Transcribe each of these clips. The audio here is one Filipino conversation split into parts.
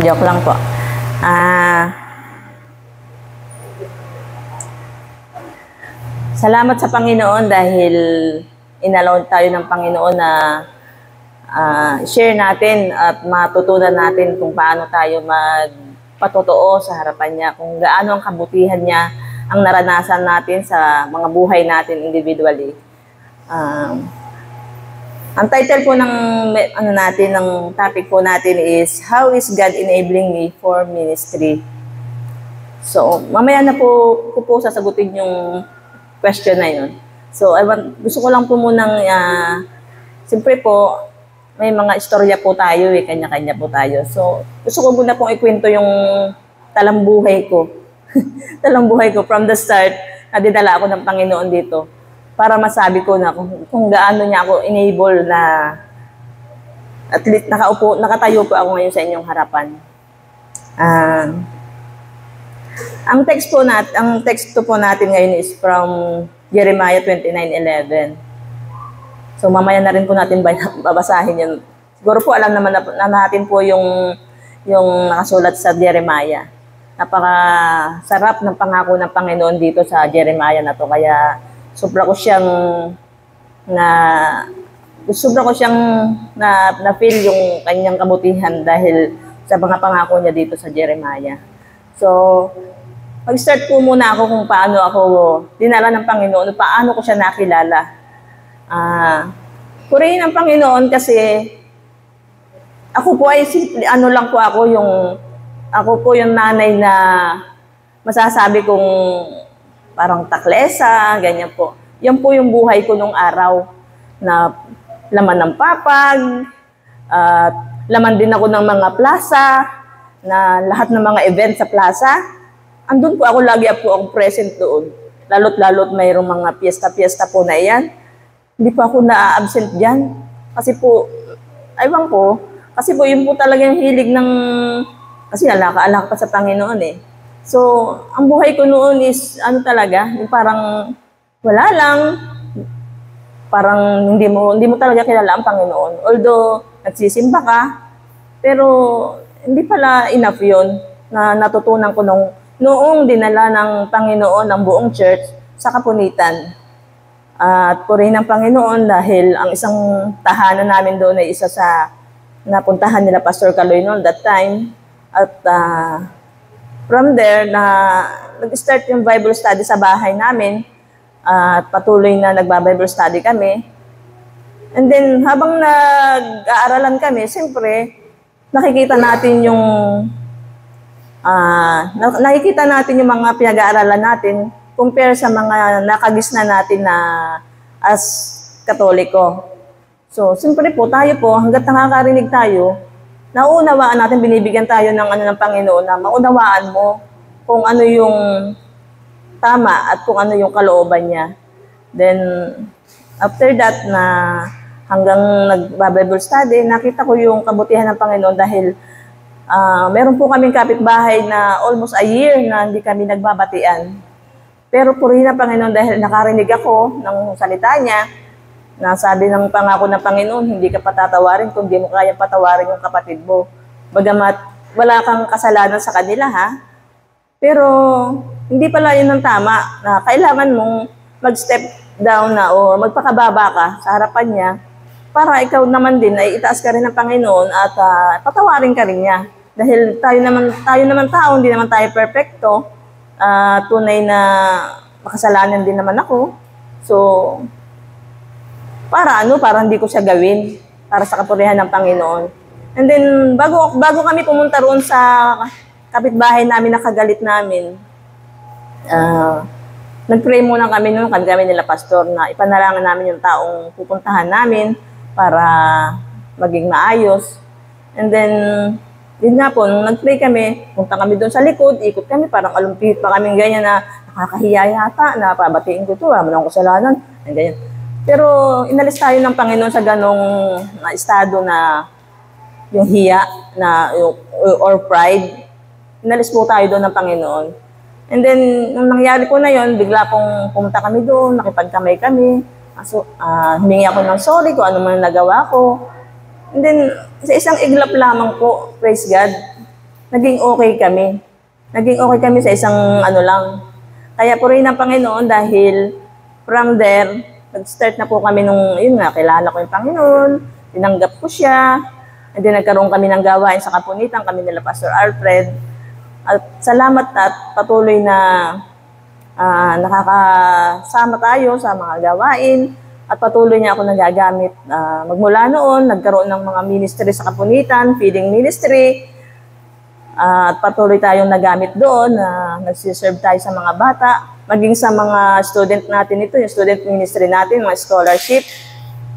Joke lang po. Salamat sa Panginoon dahil inalaw tayo ng Panginoon na share natin at matutunan natin kung paano tayo magpatotoo sa harapan niya, kung gaano ang kabutihan niya ang naranasan natin sa mga buhay natin individually. Ang title po ng ng topic po natin is How is God enabling me for ministry? So, mamaya na po ko po sasagutin yung question na yun. So, gusto ko lang po munang siyempre po may mga istorya po tayo kanya-kanya po tayo. So, gusto ko muna pong ikwento yung talambuhay ko. Talambuhay ko from the start, nadidala ako ng Panginoon dito para masabi ko na kung gaano niya ako enable na at least nakatayo po ako ngayon sa inyong harapan. Ang text po natin ngayon is from Jeremiah 29:11. So mamaya na rin po natin babasahin yun. Siguro po alam naman na natin po yung nakasulat sa Jeremiah. Napakasarap ng pangako ng Panginoon dito sa Jeremiah na to. Kaya sobra ko siyang na-feel yung kanyang kabutihan dahil sa mga pangako niya dito sa Jeremiah. So, mag-start po muna ako kung paano ako dinala ng Panginoon, paano ko siya nakilala. Purihin ng Panginoon kasi ako po ay simple, ako po yung nanay na masasabi kong parang taklesa, ganyan po. Yan po yung buhay ko nung araw na laman ng papag, laman din ako ng mga plaza, na lahat ng mga event sa plaza, andun po ako, lagi po akong present doon. Lalo't mayroong mga piyesta-piyesta po na yan. Hindi po ako na-absent dyan. Kasi po, kasi po yun po talaga yung hilig kasi alaka-alaka pa sa Panginoon eh. So, ang buhay ko noon is, yung parang wala lang, parang hindi mo talaga kilala ang Panginoon. Although, nagsisimba ka, pero hindi pala enough yun na natutunan ko noong dinala ng Panginoon ang buong church sa Kapunitan. At purihin ng Panginoon dahil ang isang tahanan namin doon ay isa sa napuntahan nila Pastor Caloy noon that time. At from there, nag-start yung Bible study sa bahay namin at patuloy na nagba-Bible study kami. And then, habang nag-aaralan kami, siyempre, nakikita natin yung mga pinag-aaralan natin compare sa mga nakagisna natin na as Katoliko. So, siyempre po, tayo po, hanggat nakakarinig tayo, nauunawaan natin, binibigyan tayo ng Panginoon na maunawaan mo kung ano yung tama at kung ano yung kalooban niya. Then, after that na hanggang nag-Bible study, nakita ko yung kabutihan ng Panginoon dahil meron po kaming kapitbahay na almost a year na hindi kami nagbabatian. Pero purihin ng Panginoon dahil nakarinig ako ng salita niya na sabi ng pangako ng Panginoon, hindi ka patatawarin kung di mo kayang patawarin yung kapatid mo. Bagamat wala kang kasalanan sa kanila pero hindi pala yun ang tama na kailangan mong mag-step down na o magpakababa ka sa harapan niya para ikaw naman din ay itaas ka rin ng Panginoon at patawarin ka rin niya. Dahil tayo naman tao, hindi naman tayo perfecto. Tunay na makasalanan din naman ako. So, para hindi ko siya gawin para sa kapurihan ng Panginoon. And then, bago kami pumunta roon sa kapitbahay namin na kagalit namin, nag-pray muna kami noon, kami nila pastor, na ipanalangin namin yung taong pupuntahan namin para maging maayos. And then, yun nga po, nung nag-pray kami, punta kami doon sa likod, ikot kami, parang alumpit pa kami ganyan na nakakahiya yata, na pabatiin ko ito, wala mo lang kasalanan, ganyan. Pero inalis tayo ng Panginoon sa ganong estado na yung hiya or pride. Inalis po tayo doon ng Panginoon. And then, nung nangyari po na yon, bigla pong pumunta kami doon, nakipagkamay kami. Humingi ako ng sorry kung ano man nagawa ko. And then, sa isang iglap lamang po, praise God, naging okay kami. Naging okay kami sa isang ano lang. Kaya purihin ng Panginoon dahil from there, nag-start na po kami nung, yun nga, kilala ko yung Panginoon, tinanggap ko siya, and then nagkaroon kami ng gawain sa Kapunitan, kami nila Pastor Alfred. At salamat at patuloy na nakakasama tayo sa mga gawain at patuloy niya ako nagagamit. Magmula noon, nagkaroon ng mga ministry sa Kapunitan, feeding ministry, at patuloy tayong nagamit doon, nagsiserve tayo sa mga bata, maging sa mga student natin ito, yung student ministry natin, mga scholarship.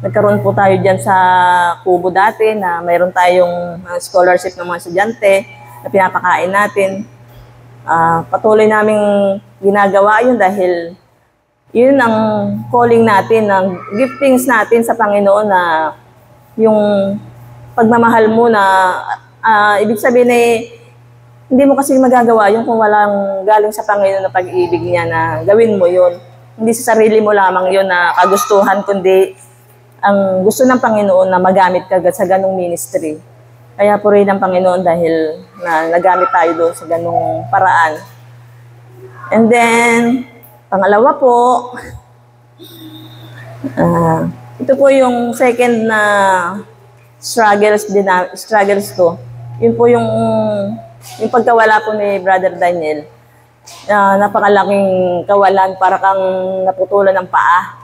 Nagkaroon po tayo dyan sa Kubo dati na mayroon tayong scholarship ng mga estudyante na pinapakain natin. Patuloy naming ginagawa yun dahil yun ang calling natin, ang giftings natin sa Panginoon na yung pagmamahal mo na ibig sabihin hindi mo kasi magagawa yun kung walang galing sa Panginoon na pag-ibig niya na gawin mo yun. Hindi sa sarili mo lamang yun na kagustuhan, kundi ang gusto ng Panginoon na magamit ka sa ganong ministry. Kaya purihin ng Panginoon dahil nagamit tayo doon sa ganong paraan. And then, pangalawa po, ito po yung second na struggles ko. Yun po yung pagkawala po ni Brother Daniel. Napakalaking kawalan, para kang naputulan ng paa.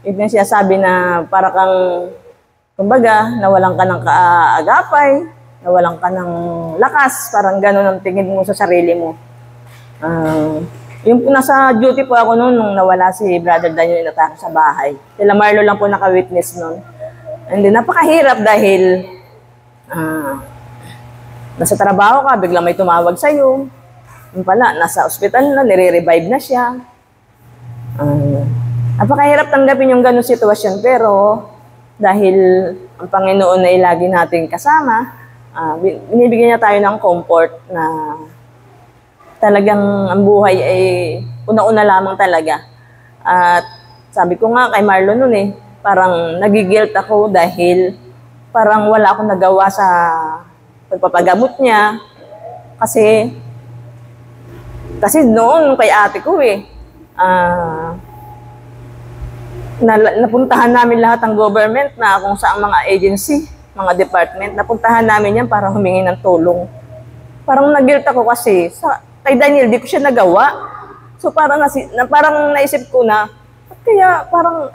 Yun yung sinasabi na para kang, kumbaga, nawalan ka ng kaagapay, nawalan ka ng lakas, parang gano'n ang tingin mo sa sarili mo. Yung nasa duty po ako noon nung nawala si Brother Daniel, inatake sa bahay. Sila Marlo lang po naka-witness noon. And then, napakahirap dahil nasa trabaho ka, biglang may tumawag sa'yo. Yung pala, nasa ospital na, nire-revive na siya. Napakahirap tanggapin yung ganun sitwasyon, pero dahil ang Panginoon ay lagi nating kasama, binibigyan niya tayo ng comfort na talagang ang buhay ay una-una lamang talaga. At sabi ko nga kay Marlon noon parang nagigilt ako dahil parang wala akong nagawa sa pagpapagamot niya. Kasi noon kay ate ko napuntahan namin lahat ng government na kung saan mga agency, mga department, napuntahan namin yan para humingi ng tulong. Parang nagilt ako kasi kay Daniel, di ko siya nagawa. So parang naisip ko na, kaya parang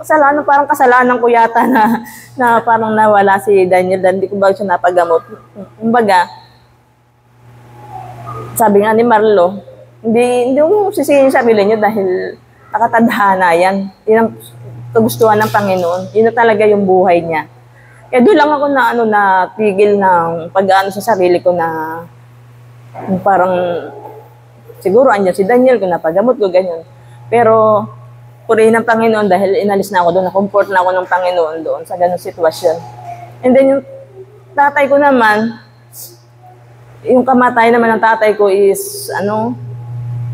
kasalanan ko yata na parang nawala si Daniel dahil hindi ko ba siya napagamot. Kumbaga, sabi nga ni Marlo, hindi mo sisihin sa sarili niyo dahil nakatadhana yan. Yun ang kagustuhan ng Panginoon. Yun na talaga yung buhay niya. Kaya doon lang ako na tigil ng pag-ano sa sarili ko na parang siguro andyan si Daniel kung napagamot ko, ganyan. Pero purihin ng Panginoon dahil inalis na ako doon, na-comfort na ako ng Panginoon doon sa ganung sitwasyon. And then yung tatay ko naman, yung kamatay naman ng tatay ko is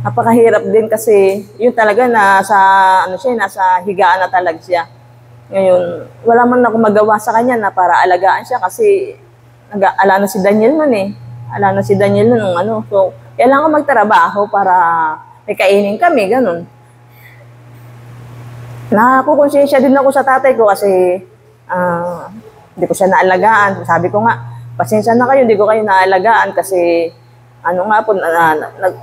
napakahirap din kasi yun talaga nasa higaan na talaga siya. Ngayon, wala man ako magawa sa kanya na para alagaan siya kasi ala na si Daniel nun Ala na si Daniel nun So, kailangan magtrabaho para may kainin kami, ganun. Nakakukonsensya din ako sa tatay ko kasi hindi ko siya naalagaan. Sabi ko nga, pasensya na kayo, hindi ko kayo naalagaan kasi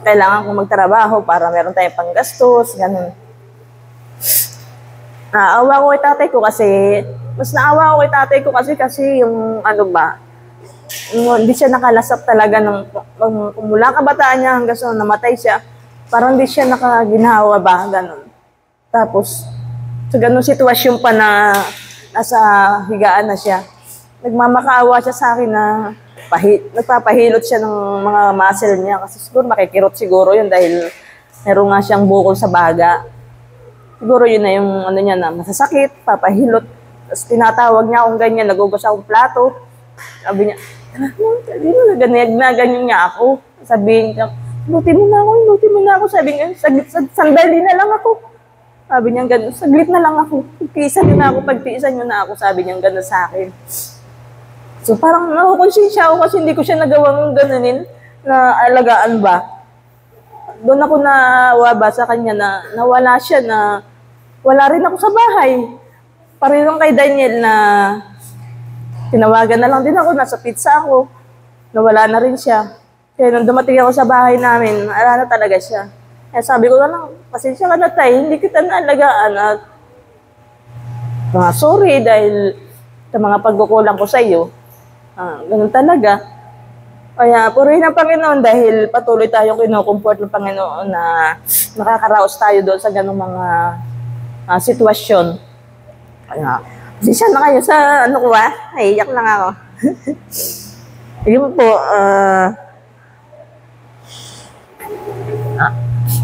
kailangan kong magtrabaho para meron tayong panggastos, ganun. Naawa ko kay tatay ko kasi yung hindi siya nakalasap talaga mula kabataan niya hanggang sa namatay siya, parang hindi siya nakaginawa ba, ganun. Tapos, sa ganun sitwasyon pa na nasa higaan na siya, nagmamakaawa siya sa akin na nagpapahilot siya ng mga muscle niya kasi siguro makikirot siguro yun dahil meron nga siyang bukol sa baga. Siguro yun na yung niya na masasakit, papahilot. Tapos tinatawag niya akong ganyan, nagugas akong plato. Sabi niya, ganyan niya ako. Sabihin niya, inuti mo na ako. Sabi niya, sandali na lang ako. Sabi niya gano'n, saglit na lang ako. Pagtiisan niyo na ako. Sabi niya gano'n sa akin. So parang nakukonsensya ako kasi hindi ko siya nagawang ganonin. na alagaan ba. Doon ako nawaba sa kanya na nawala siya, na wala rin ako sa bahay. Parehong kay Daniel na tinawagan na lang din ako, nasa pizza ako, nawala na rin siya. Kaya nung dumating ako sa bahay namin, wala na talaga siya. Kaya sabi ko na lang, pasensya ka na tay, hindi kita naalagaan at sorry dahil sa mga pagkukulang ko sa iyo. Ganun talaga. Kaya purihin ang Panginoon dahil patuloy tayong kinukumport ng Panginoon na nakakaraos tayo doon sa ganung mga sitwasyon. Kaya, pasensya na kayo sa ano ko naiiyak lang ako. Yun po,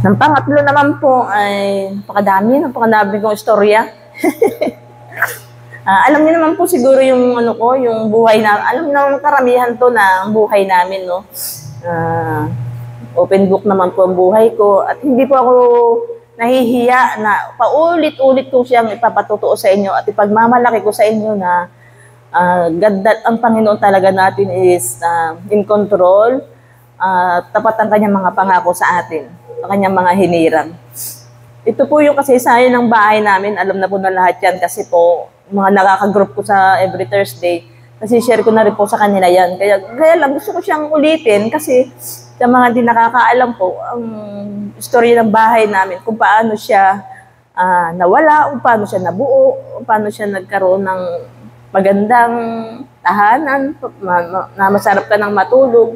ng pangatlo naman po ay napakadami kong istorya. Alam niyo naman po siguro yung ano ko, yung buhay na, alam niyo naman karamihan to na ang buhay namin, no. Open book naman po ang buhay ko at hindi po ako nahihiya na paulit-ulit ko siyang ipapatutuo sa inyo at ipagmamalaki ko sa inyo na ang Panginoon talaga natin is in control, tapat ang kanyang mga pangako sa atin, ang kanyang mga hinirang. Ito po yung kasaysayan ng bahay namin, alam na po na lahat yan kasi po mga nakaka-group ko sa every Thursday, kasi share ko na rin po sa kanila yan. Kaya lang gusto ko siyang ulitin kasi sa mga di nakakaalam po, ang istorya ng bahay namin, kung paano siya nawala, kung paano siya nabuo, kung paano siya nagkaroon ng magandang tahanan, na masarap ka ng matulog.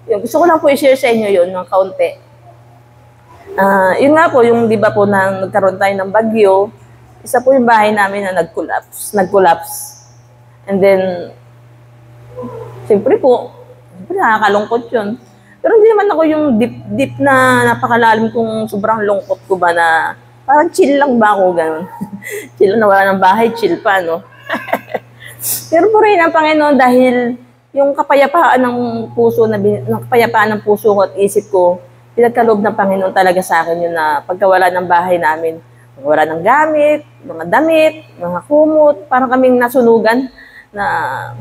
Yung, gusto ko lang po i-share sa inyo yun ng kaunti. Yun nga po, yung di ba po na nagkaroon tayo ng bagyo, isa po yung bahay namin na nag-collapse. And then, siyempre nakakalungkot yun. Pero hindi naman ako yung deep na napakalalim kung sobrang lungkot ko ba na parang chill lang ba ako, gano'n. Chill lang, nawala ng bahay, chill pa, no? Pero po rin ang Panginoon dahil yung kapayapaan ng puso ko at isip ko, pinagkaloob ng Panginoon talaga sa akin yun na pagkawala ng bahay namin, wala ng gamit, mga damit, mga kumot, parang kaming nasunugan na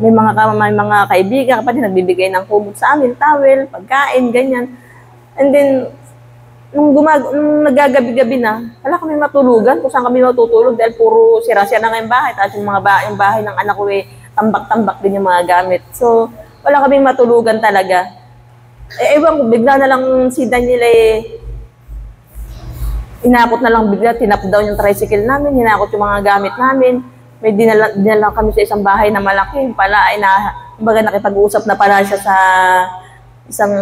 may mga kaibigan, kapatid nagbibigay ng kumot sa amin, towel, pagkain, ganyan. And then, nung nagagabi-gabi na, wala kami matulugan kung saan kami matutulog dahil puro sira-sira na ngayong bahay. Tapos yung bahay ng anak ko tambak-tambak din yung mga gamit. So, wala kaming matulugan talaga. Ewan ko, bigla na lang si Daniel inakot na lang bigla, tinap down yung tricycle namin, hinakot yung mga gamit namin. May dinala kami sa isang bahay na malaki. Pala ay kumbaga nakipag-uusap na pala siya sa isang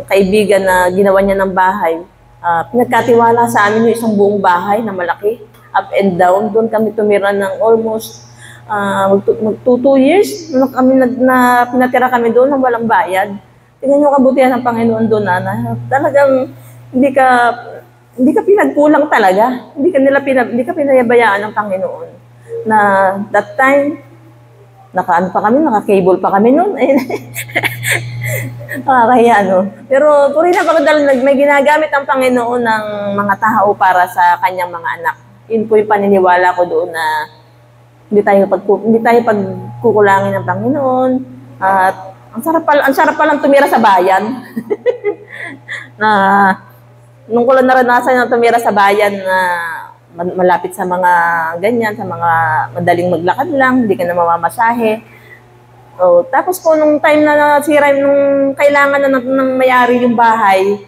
kaibigan na ginawa niya ng bahay. Pinagkatiwala sa amin yung isang buong bahay na malaki, up and down. Doon kami tumira ng almost 2 years. Pinatira kami doon ng walang bayad. Tingnan yung kabutihan ng Panginoon doon na talagang hindi ka pinagkulang talaga. Hindi ka pinayabayaan ng Panginoon. Na that time, naka-cable pa kami noon. Kaya Pero puri na pagdal may ginagamit ang Panginoon ng mga tao para sa kanyang mga anak. Yun po yung paniniwala ko doon na hindi tayo pagkukulangin ng Panginoon. At ang sarap palang tumira sa bayan. Nung ko lang naranasan na tumira sa bayan na malapit sa mga ganyan, sa mga madaling maglakad lang, hindi ka na mamamasahe. Tapos po nung time na nasira, nung kailangan na ng mayari yung bahay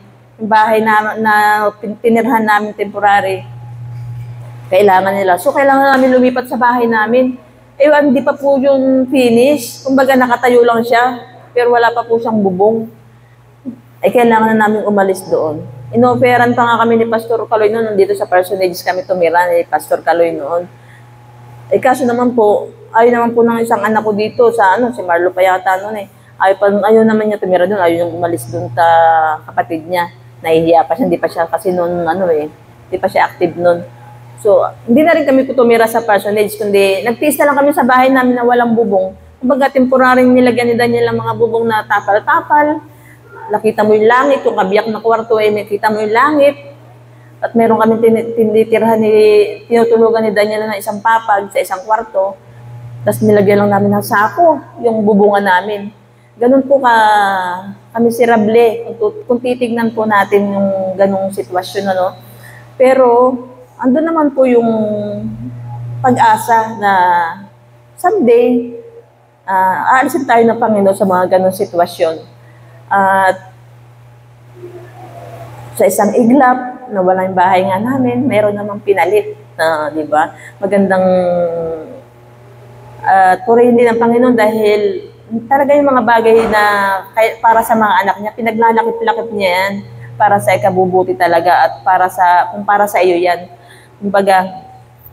na tinirhan namin temporary, kailangan nila. So kailangan namin lumipat sa bahay namin. Hindi pa po yung finish. Kumbaga nakatayo lang siya, pero wala pa po siyang bubong. Kailangan na namin umalis doon. Inoferan pa nga kami ni Pastor Kaloy noon, nandito sa Personages kami tumira ni Pastor Kaloy noon. Kaso naman po, ayaw naman po ng isang anak ko dito sa si Marlo pa yata noon ayaw naman niya tumira doon, ayaw niyang umalis doon sa kapatid niya. Nahihiya pa siya, hindi pa siya kasi noon hindi pa siya active noon. So, hindi na rin kami tumira sa Personages, kundi nagtiis na lang kami sa bahay namin na walang bubong. Kumbaga, temporaryong nilagyan ni Daniel ang mga bubong na tapal-tapal. Nakita mo yung langit, yung kabiyak na kwarto makita mo yung langit. At meron kami tinutulugan ni Daniel na isang papag sa isang kwarto. Tapos nilagyan lang namin ng sako, yung bubungan namin. ganun po kamiserable kung titignan po natin yung ganung sitwasyon, ano. Pero andun naman po yung pag-asa na someday aalisin tayo ng Panginoon sa mga ganung sitwasyon. At sa isang iglap, nawala yung bahay nga namin, meron namang pinalit na, di ba? Magandang purihin din ng Panginoon dahil talaga yung mga bagay na para sa mga anak niya, pinaglalakip-lakip niya yan para sa ikabubuti talaga at kung para sa iyo yan. Kumbaga,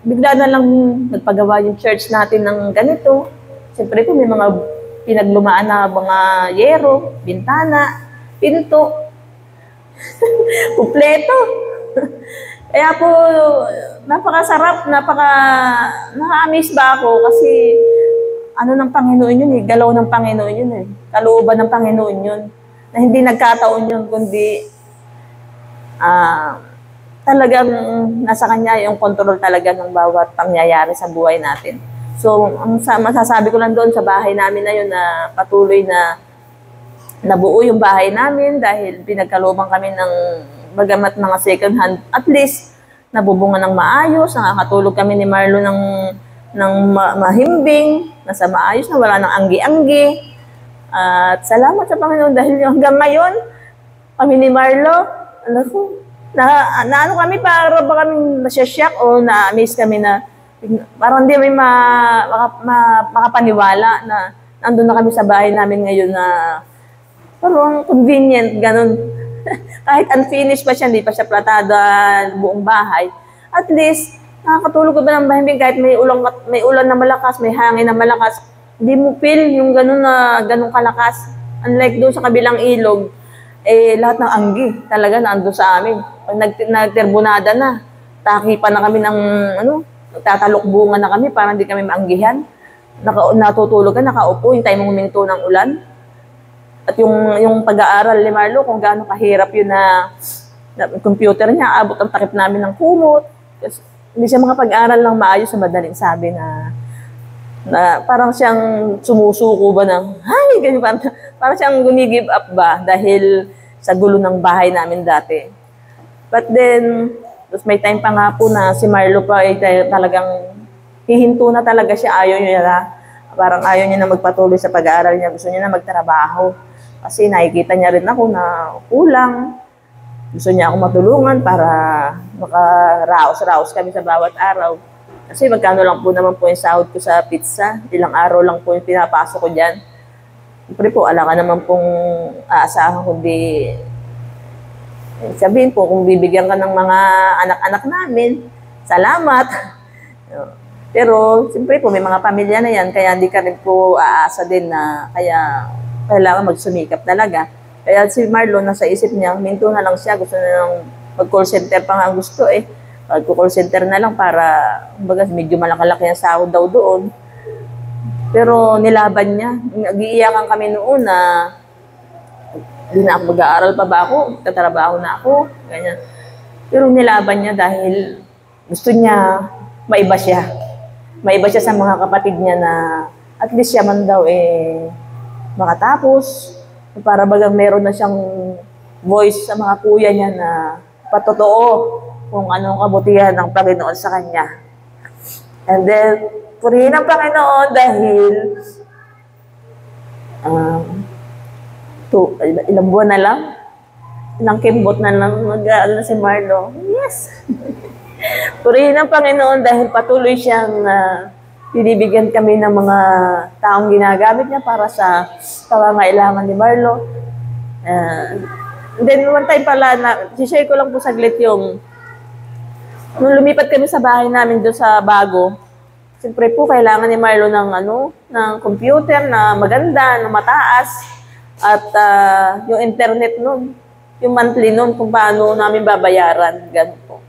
bigla na lang nagpagawa yung church natin ng ganito. Siyempre po may mga pinaglumaan na mga yero, bintana, pinto, kumpleto. Kaya po, napakasarap, na-amaze ba ako kasi ano ng Panginoon yun galaw ng Panginoon yun kalooban ng Panginoon yun, na hindi nagkataon yun, kundi talagang nasa Kanya yung control talaga ng bawat pangyayari sa buhay natin. So, ang masasabi ko lang doon sa bahay namin na yun na patuloy na nabuo yung bahay namin dahil pinagkalooban kami ng bagamat mga second hand, at least nabubunga ng maayos, nakakatulog kami ni Marlo ng mahimbing, nasa maayos na wala ng anggi-anggi. At salamat sa Panginoon dahil hanggang ngayon, kami ni Marlo, ano kami, para ba kami nasya-shock o na-amaze kami na parang hindi may makapaniwala na nandun na kami sa bahay namin ngayon na parang convenient, ganun. Kahit unfinished pa siya, hindi pa siya platada buong bahay. At least, nakakatulog ka ba ng bahimbing kahit may ulan na malakas, may hangin na malakas, hindi mo feel yung ganun kalakas. Unlike doon sa kabilang ilog, lahat ng anggi talaga naando sa amin. Pag nagterbonada na, taki pa na kami ng nagtatalokbungan na kami para hindi kami maanggihan. Natutulog ka, nakaupo, hintay mong huminto ng ulan. At yung pag-aaral ni Marlo, kung gaano kahirap yun na computer niya, abot ang takip namin ng kumot. Kasi hindi siya makapag-aral ng maayos sa madaling sabi na parang siyang sumusuko ba ng, ganyan, parang siyang gumigive up ba dahil sa gulo ng bahay namin dati. But then, may time pa nga po na si Marlo pa talagang hihinto na talaga siya, parang ayaw niya na magpatuloy sa pag-aaral niya, gusto niya na magtrabaho. Kasi nakikita niya rin ako na kulang. Gusto niya ako matulungan para makaraos-raos kami sa bawat araw. Kasi magkano lang po naman po yung sahod ko sa pizza. Ilang araw lang po yung pinapasok ko dyan. Siyempre po, ala ka naman pong aasahan kundi sabihin po, kung bibigyan ka ng mga anak-anak namin, salamat. Pero, siyempre po, may mga pamilya na yan, kaya hindi ka rin po aasa din na kaya kailangan magsumikap talaga. Kaya si Marlo, nasa isip niya, minto na lang siya, gusto na lang mag-call center pa nga gusto Mag-call center na lang para, kumbaga, medyo malakalaki ang sahod daw doon. Pero nilaban niya. Nag-iiyakan kami noon na hindi na ako mag-aaral pa ba ako, tatrabaho na ako, ganyan. Pero nilaban niya dahil gusto niya maiba siya. Maiba siya sa mga kapatid niya na at least siya man daw makatapos. Para bagang meron na siyang voice sa mga kuya niya na patotoo kung anong kabutihan ng Panginoon sa kanya. And then, purihin ang Panginoon dahil ilang buwan na lang, ilang kimbot na lang mag-aaral na si Marlo. Yes! Purihin ang Panginoon dahil patuloy siyang binibigyan kami ng mga taong ginagamit niya para sa pangangailangan ni Marlo. Then, one time pala, share ko lang po saglit yung nung lumipat kami sa bahay namin doon sa bago, siyempre po kailangan ni Marlo ng computer na maganda, na mataas, at yung internet nun, yung monthly nun, kung paano namin babayaran, ganun po.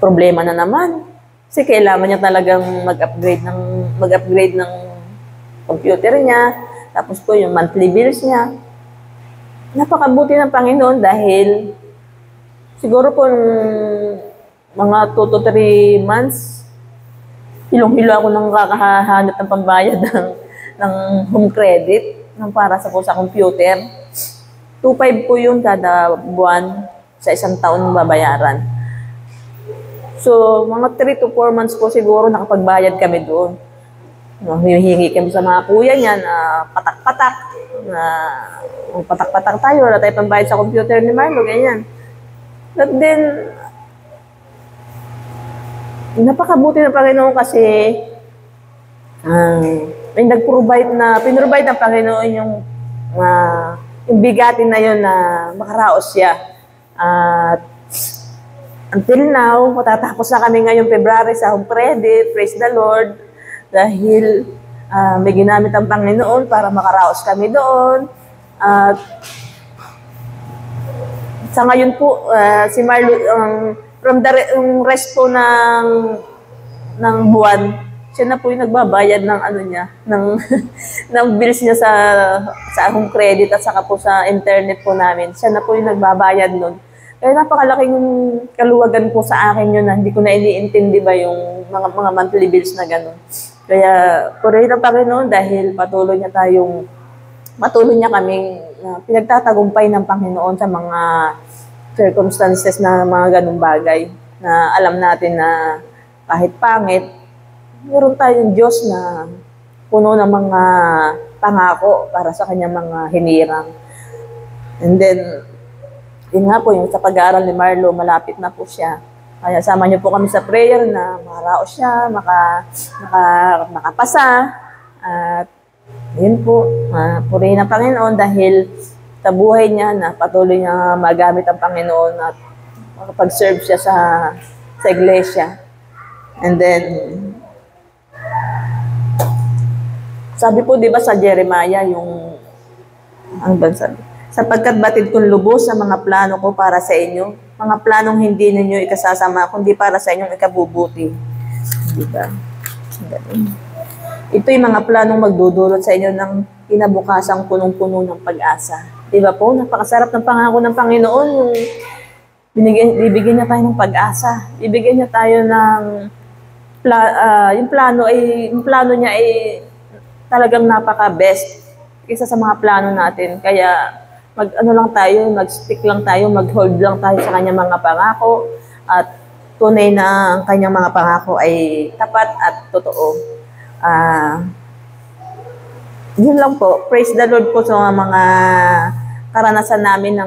Problema na naman. Kasi kailangan niya talagang mag-upgrade ng computer niya, tapos po yung monthly bills niya. Napakabuti ng Panginoon dahil siguro po mga 2 to 3 months, hilong-hilo ako nang kakahanap ng pambayad ng home credit. ng para sa computer. 2,500 po yun kada buwan sa isang taon babayaran. So, mga 3 to 4 months po siguro nakapagbayad kami doon. Hihingi kami sa mga kuya niya na patak-patak, na patak-patak tayo, wala tayo pambayad sa computer ni Marlo, ganyan. But then, napakabuti ng Panginoon kasi may pinrovide ng Panginoon yung bigatin na yun na makaraos siya. At until now, matatapos na kami ngayong February sa home credit, praise the Lord, dahil may ginamit ang Panginoon para makaraos kami doon. At sa ngayon po, si Marlo, from the rest po ng buwan, siya na po yung nagbabayad ng ng bills niya sa home credit at saka po sa internet po namin. Siya na po yung nagbabayad nun. Kaya napakalaking kaluwagan po sa akin yun na hindi ko na iniintindi ba yung mga monthly bills na gano'n. Kaya purihin ang Panginoon dahil patuloy niya kaming pinagtatagumpay ng Panginoon sa mga circumstances na mga ganung bagay na alam natin na kahit pangit, meron tayong Diyos na puno ng mga pangako para sa kanyang mga hinirang. And then, yun nga po, yung sa pag-aaral ni Marlo, malapit na po siya. Kaya sama niyo po kami sa prayer na makaraos siya, makapasa. At yun po, purihin ang Panginoon dahil sa buhay niya na patuloy niya magamit ang Panginoon at makapag-serve siya sa iglesia. And then, sabi po, di ba sa Jeremiah, ang bansa, sapagkat batid kong lubos sa mga plano ko para sa inyo, mga planong hindi ninyo ikasasama, kundi para sa inyong ikabubuti. Di ba? Ito yung mga planong magdudulot sa inyo ng kinabukasang punong-puno ng pag-asa. Di ba po? Napakasarap ng pangako ng Panginoon, yung bibigyan niya tayo ng pag-asa. Bibigyan niya tayo ng yung plano niya ay talagang napaka-best kaysa sa mga plano natin. Kaya mag-stick lang tayo, mag-hold lang tayo sa kanyang mga pangako at tunay na ang kanyang mga pangako ay tapat at totoo. Yun lang po. Praise the Lord po sa mga karanasan namin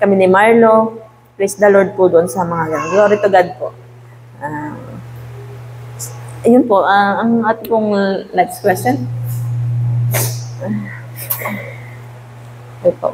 kami ni Marlo. Praise the Lord po doon sa mga ganun. Glory to God po. Yun po, ang ating pong next question. Ito.